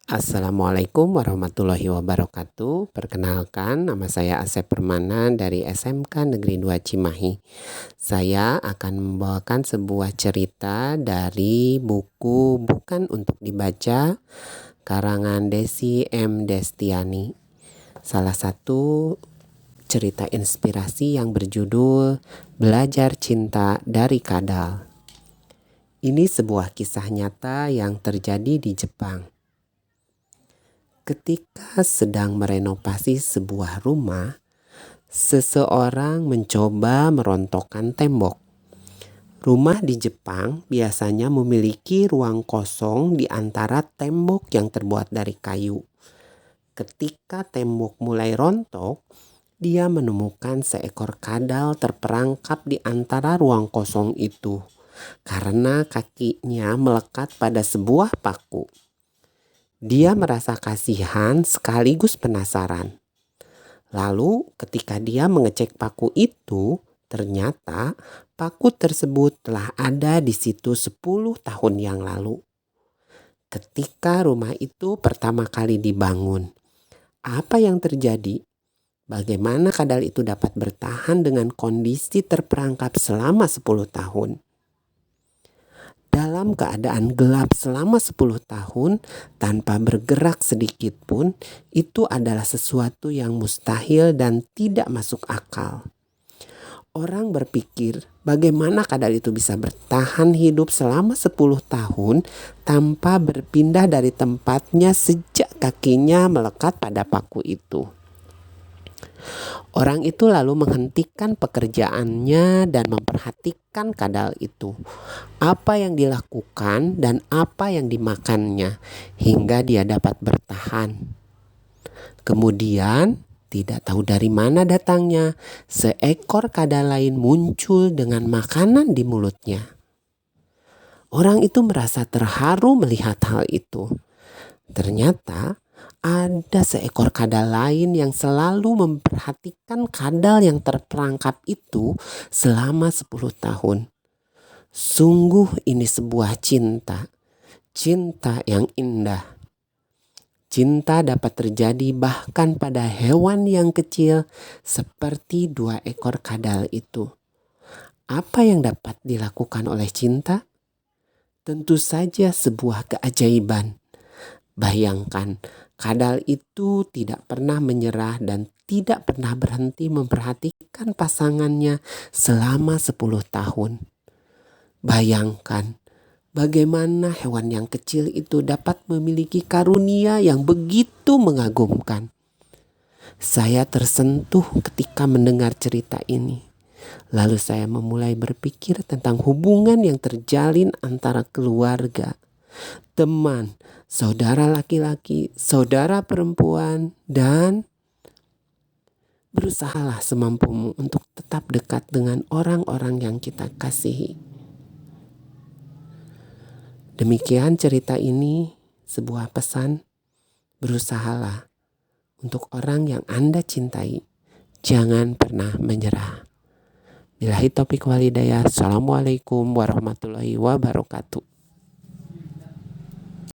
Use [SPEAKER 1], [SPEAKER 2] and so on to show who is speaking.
[SPEAKER 1] Assalamualaikum warahmatullahi wabarakatuh. Perkenalkan, nama saya Asep Permana dari SMK Negeri 2 Cimahi. Saya akan membawakan sebuah cerita dari buku Bukan Untuk Dibaca, karangan Desi M. Destiani. Salah satu cerita inspirasi yang berjudul Belajar Cinta dari Kadal. Ini sebuah kisah nyata yang terjadi di Jepang. Ketika sedang merenovasi sebuah rumah, seseorang mencoba merontokkan tembok. Rumah di Jepang biasanya memiliki ruang kosong di antara tembok yang terbuat dari kayu. Ketika tembok mulai rontok, dia menemukan seekor kadal terperangkap di antara ruang kosong itu karena kakinya melekat pada sebuah paku. Dia merasa kasihan sekaligus penasaran. Lalu ketika dia mengecek paku itu, ternyata paku tersebut telah ada di situ 10 tahun yang lalu. Ketika rumah itu pertama kali dibangun, apa yang terjadi? Bagaimana kadal itu dapat bertahan dengan kondisi terperangkap selama 10 tahun? Dalam keadaan gelap selama 10 tahun tanpa bergerak sedikit pun, itu adalah sesuatu yang mustahil dan tidak masuk akal. Orang berpikir bagaimana kadal itu bisa bertahan hidup selama 10 tahun tanpa berpindah dari tempatnya sejak kakinya melekat pada paku itu. Orang itu lalu menghentikan pekerjaannya dan memperhatikan kadal itu. Apa yang dilakukan dan apa yang dimakannya hingga dia dapat bertahan. Kemudian tidak tahu dari mana datangnya, seekor kadal lain muncul dengan makanan di mulutnya. Orang itu merasa terharu melihat hal itu. Ternyata ada seekor kadal lain yang selalu memperhatikan kadal yang terperangkap itu selama 10 tahun. Sungguh ini sebuah cinta yang indah. Cinta dapat terjadi bahkan pada hewan yang kecil seperti 2 ekor kadal itu. Apa yang dapat dilakukan oleh cinta? Tentu saja sebuah keajaiban. Bayangkan, kadal itu tidak pernah menyerah dan tidak pernah berhenti memperhatikan pasangannya selama 10 tahun. Bayangkan, bagaimana hewan yang kecil itu dapat memiliki karunia yang begitu mengagumkan. Saya tersentuh ketika mendengar cerita ini. Lalu saya memulai berpikir tentang hubungan yang terjalin antara keluarga, teman, saudara laki-laki, saudara perempuan, dan berusahalah semampumu untuk tetap dekat dengan orang-orang yang kita kasihi. Demikian cerita ini, sebuah pesan, berusahalah untuk orang yang Anda cintai, jangan pernah menyerah. Billahi taufiq wal hidayah. Assalamualaikum warahmatullahi wabarakatuh.